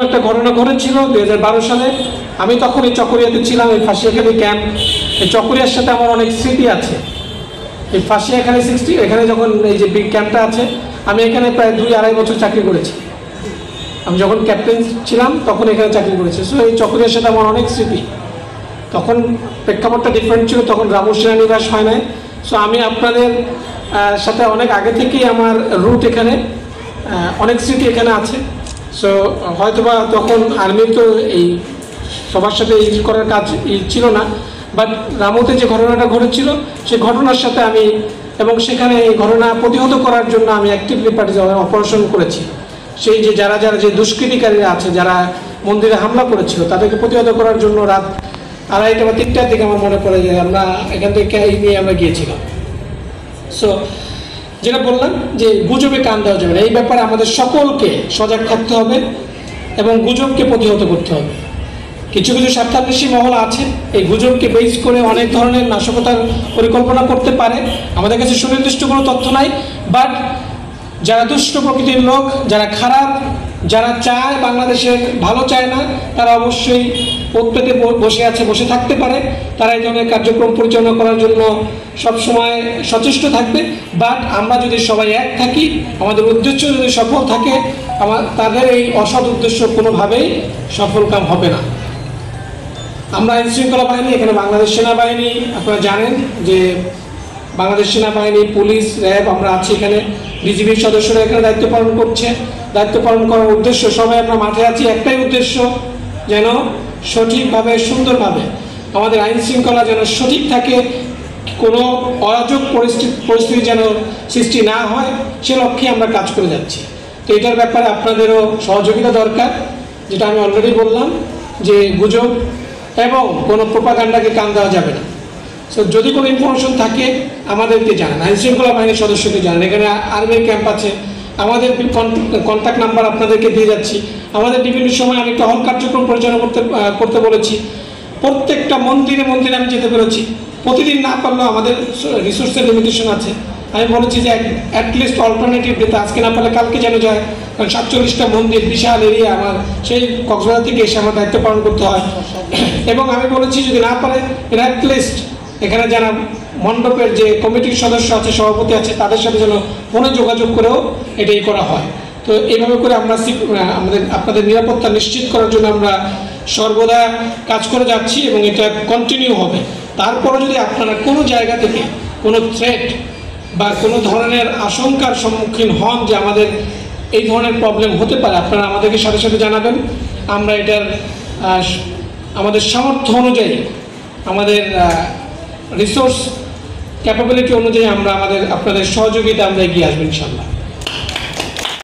একটা ঘটনা ঘটেছিল 2012 সালে। আমি তখন এই চকরিয়াতে ছিলাম, এই ফাঁসিয়াখালী ক্যাম্প। এই চকরিয়ার সাথে আমার অনেক স্মৃতি আছে। এই ফাঁসিয়াখালী 60 এখানে যখন এই যে বিগ ক্যাম্পটা আছে, আমি এখানে প্রায় 2-2.5 বছর চাকরি করেছি। আমি যখন ক্যাপ্টেন ছিলাম তখন এখানে চাকরি করেছি। সো এই চকরিয়ার সাথে আমার অনেক স্মৃতি। তখন প্রেক্ষাপটটা ডিফারেন্ট ছিল, তখন রামু সেনানিবাস হয় নাই। সো আমি আপনাদের সাথে অনেক আগে থেকেই আমার রুট এখানে, অনেক স্মৃতি এখানে আছে। সো হয়তোবা তখন আর্মি তো এই সবার সাথে এই করার কাজ ছিল না, বাট রামুতে যে ঘটনাটা ঘটেছিল সেই ঘটনার সাথে আমি, এবং সেখানে এই ঘটনা প্রতিহত করার জন্য আমি অ্যাক্টিভলি অপারেশন করেছি। সেই যে যারা যে দুষ্কৃতিকারীরা আছে, যারা মন্দিরে হামলা করেছিল, তাদেরকে প্রতিহত করার জন্য রাত 2:30 বা 3টার দিকে আমার মনে পড়ে যে আমরা এখান থেকে নিয়ে আমরা গিয়েছিলাম। সো যেটা বললাম যে গুজবে কান দেওয়া যাবে না, এই ব্যাপারে আমাদের সকলকে সজাগ থাকতে হবে এবং গুজবকে প্রতিহত করতে হবে। কিছু কিছু স্বার্থান্বেষী মহল আছে, এই গুজবকে বেস করে অনেক ধরনের নাশকতার পরিকল্পনা করতে পারে। আমাদের কাছে সুনির্দিষ্ট কোনো তথ্য নাই, বাট যারা দুষ্ট প্রকৃতির লোক, যারা খারাপ, যারা চায় বাংলাদেশের ভালো চায় না, তারা অবশ্যই প্রত্যেকে বসে থাকতে পারে। তারা এই ধরনের কার্যক্রম পরিচালনা করার জন্য সবসময় সচেষ্ট থাকবে। বাট আমরা যদি সবাই এক থাকি, আমাদের উদ্দেশ্য যদি সফল থাকে, তাদের এই অসৎ উদ্দেশ্য কোনোভাবেই সফলকাম হবে না। আমরা আইনশৃঙ্খলা বাহিনী, এখানে বাংলাদেশ সেনাবাহিনী, আপনারা জানেন যে বাংলাদেশ সেনাবাহিনী, পুলিশ, র্যাব, আমরা আছি এখানে। বিজিবির সদস্যরা এখানে দায়িত্ব পালন করছে। দায়িত্ব পালন করার উদ্দেশ্য, সবাই আমরা মাঠে আছি একটাই উদ্দেশ্য, যেন সঠিকভাবে সুন্দরভাবে আমাদের আইন শৃঙ্খলা যেন সঠিক থাকে, কোনো অরাজক পরিস্থিতি যেন সৃষ্টি না হয়, সে লক্ষ্যে আমরা কাজ করে যাচ্ছি। তো এটার ব্যাপারে আপনাদেরও সহযোগিতা দরকার, যেটা আমি অলরেডি বললাম যে গুজব এবং কোনো প্রোপাগান্ডাকে কান দেওয়া যাবে না। সো যদি কোনো ইনফরমেশন থাকে আমাদেরকে জানান, আইনশৃঙ্খলা বাহিনীর সদস্যকে জানান। এখানে আর্মির ক্যাম্প আছে, আমাদের কন্ট্যাক্ট নাম্বার আপনাদেরকে দিয়ে যাচ্ছি। আমাদের বিভিন্ন সময় আমি টহল কার্যক্রম পরিচালনা করতে বলেছি। প্রত্যেকটা মন্দিরে আমি যেতে পেরেছি। প্রতিদিন না পারলেও আমাদের রিসোর্সের লিমিটেশন আছে। আমি বলেছি যে অ্যাটলিস্ট অল্টারনেটিভ ডেতে আজকে না পারলে কালকে যেন যায়, কারণ 47টা মন্দির, বিশাল এরিয়া, আমার সেই কক্সবাজার থেকে এসে আমার দায়িত্ব পালন করতে হয়। এবং আমি বলেছি যদি না পারে অ্যাটলিস্ট এখানে যারা মণ্ডপের যে কমিটির সদস্য আছে, সভাপতি আছে, তাদের সাথে যেন ফোনে যোগাযোগ করেও এটাই করা হয়। তো এইভাবে করে আমরা আপনাদের নিরাপত্তা নিশ্চিত করার জন্য আমরা সর্বদা কাজ করে যাচ্ছি এবং এটা কন্টিনিউ হবে। তারপরে যদি আপনারা কোনো জায়গা থেকে কোনো থ্রেট বা কোনো ধরনের আশঙ্কার সম্মুখীন হন যে আমাদের এই ধরনের প্রবলেম হতে পারে, আপনারা আমাদেরকে সাথে সাথে জানাবেন। আমরা এটার আমাদের সামর্থ্য অনুযায়ী, আমাদের রিসোর্স ক্যাপাবিলিটি অনুযায়ী আমরা আপনাদের সহযোগিতা আমরা এগিয়ে আসবো ইনশাল্লাহ।